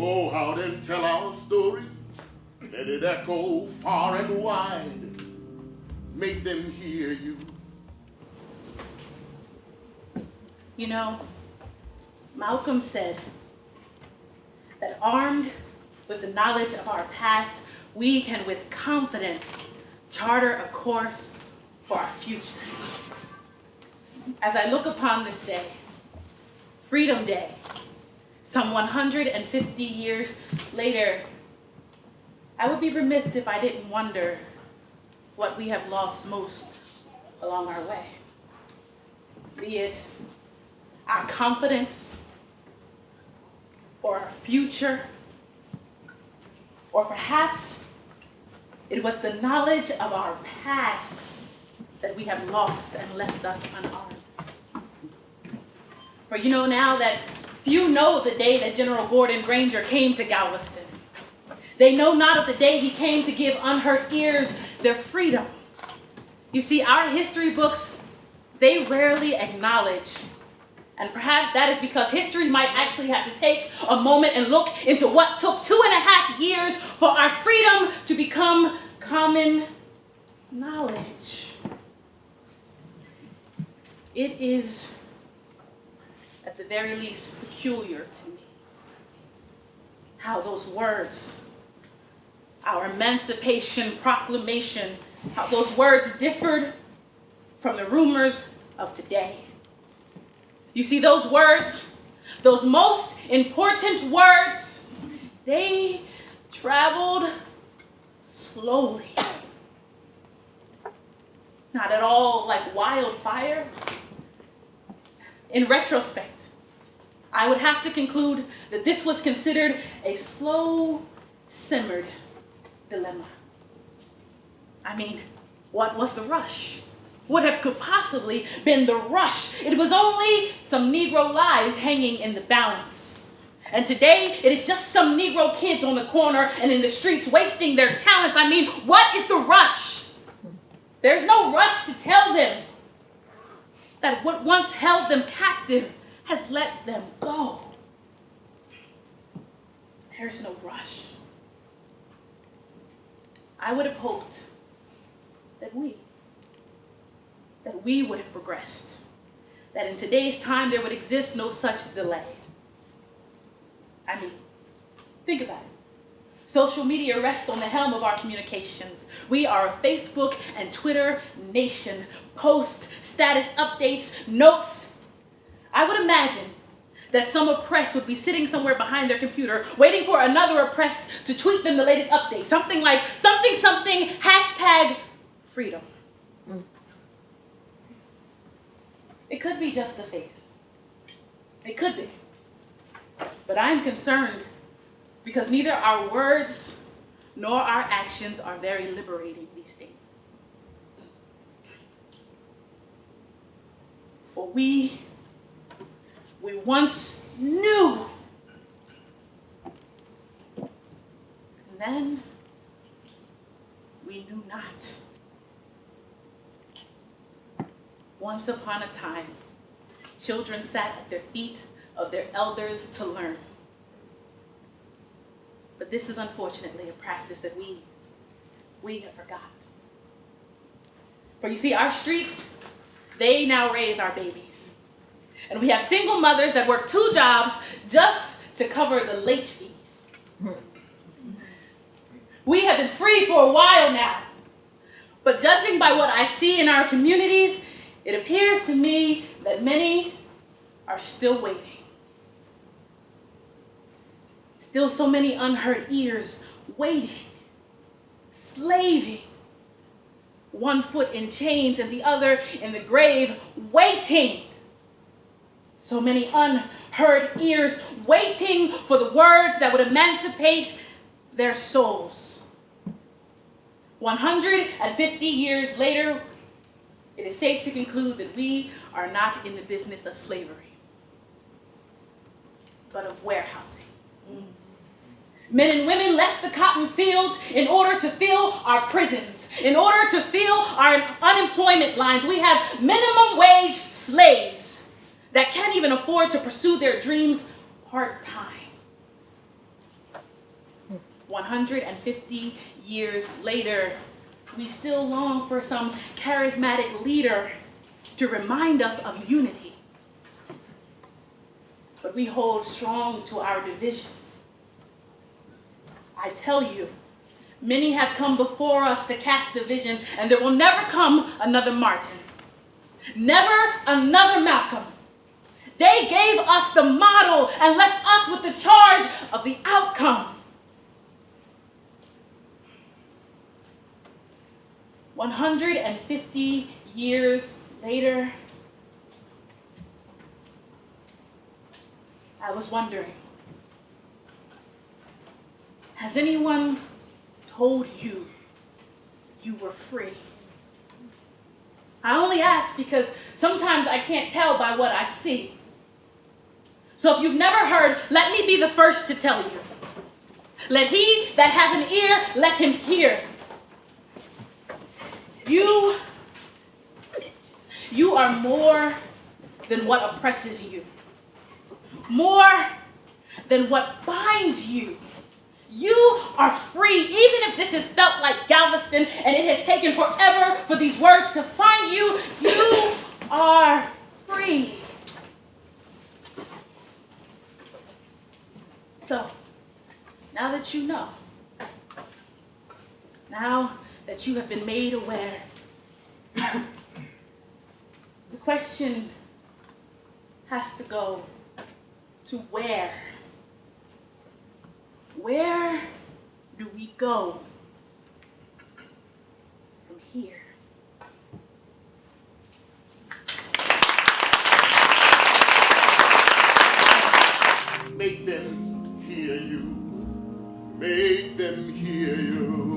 Oh, how then tell our story, let it echo far and wide, make them hear you. You know, Malcolm said that armed with the knowledge of our past, we can with confidence charter a course for our future. As I look upon this day, Freedom Day, some 150 years later, I would be remiss if I didn't wonder what we have lost most along our way. Be it our confidence, or our future, or perhaps it was the knowledge of our past that we have lost and left us unarmed. For you know now that few know the day that General Gordon Granger came to Galveston. They know not of the day he came to give unhurt ears their freedom. You see, our history books, they rarely acknowledge, and perhaps that is because history might actually have to take a moment and look into what took 2.5 years for our freedom to become common knowledge. It is, at the very least, peculiar to me how those words, our Emancipation Proclamation, how those words differed from the rumors of today. You see, those words, those most important words, they traveled slowly. Not at all like wildfire. In retrospect, I would have to conclude that this was considered a slow, simmered dilemma. I mean, what was the rush? What could possibly been the rush? It was only some Negro lives hanging in the balance. And today, it is just some Negro kids on the corner and in the streets wasting their talents. I mean, what is the rush? There's no rush to tell them that what once held them captive has let them go. There's no rush. I would have hoped that we would have progressed, that in today's time there would exist no such delay. I mean, think about it. Social media rests on the helm of our communications. We are a Facebook and Twitter nation. Posts, status updates, notes. I would imagine that some oppressed would be sitting somewhere behind their computer waiting for another oppressed to tweet them the latest update. Something like something, hashtag freedom. It could be just the face. It could be. But I'm concerned because neither our words nor our actions are very liberating these days. For we once knew, and then we knew not. Once upon a time, children sat at the feet of their elders to learn. But this is unfortunately a practice that we have forgotten. For you see, our streets, they now raise our babies. And we have single mothers that work 2 jobs just to cover the late fees. We have been free for a while now. But judging by what I see in our communities, it appears to me that many are still waiting. Still so many unheard ears waiting, slaving, one foot in chains and the other in the grave, waiting. So many unheard ears waiting for the words that would emancipate their souls. 150 years later, it is safe to conclude that we are not in the business of slavery, but of warehousing. Men and women left the cotton fields in order to fill our prisons, in order to fill our unemployment lines. We have minimum wage slaves that can't even afford to pursue their dreams part-time. 150 years later, we still long for some charismatic leader to remind us of unity. But we hold strong to our divisions. I tell you, many have come before us to cast division, and there will never come another Martin, never another Malcolm. They gave us the model and left us with the charge of the outcome. 150 years later, I was wondering, has anyone told you you were free? I only ask because sometimes I can't tell by what I see. So if you've never heard, let me be the first to tell you. Let he that hath an ear, let him hear. You are more than what oppresses you. More than what binds you. You are free, even if this has felt like Galveston and it has taken forever for these words to find you. You are free. So, now that you know, now that you have been made aware, the question has to go to where? Where do we go from here? Make them hear you. Make them hear you.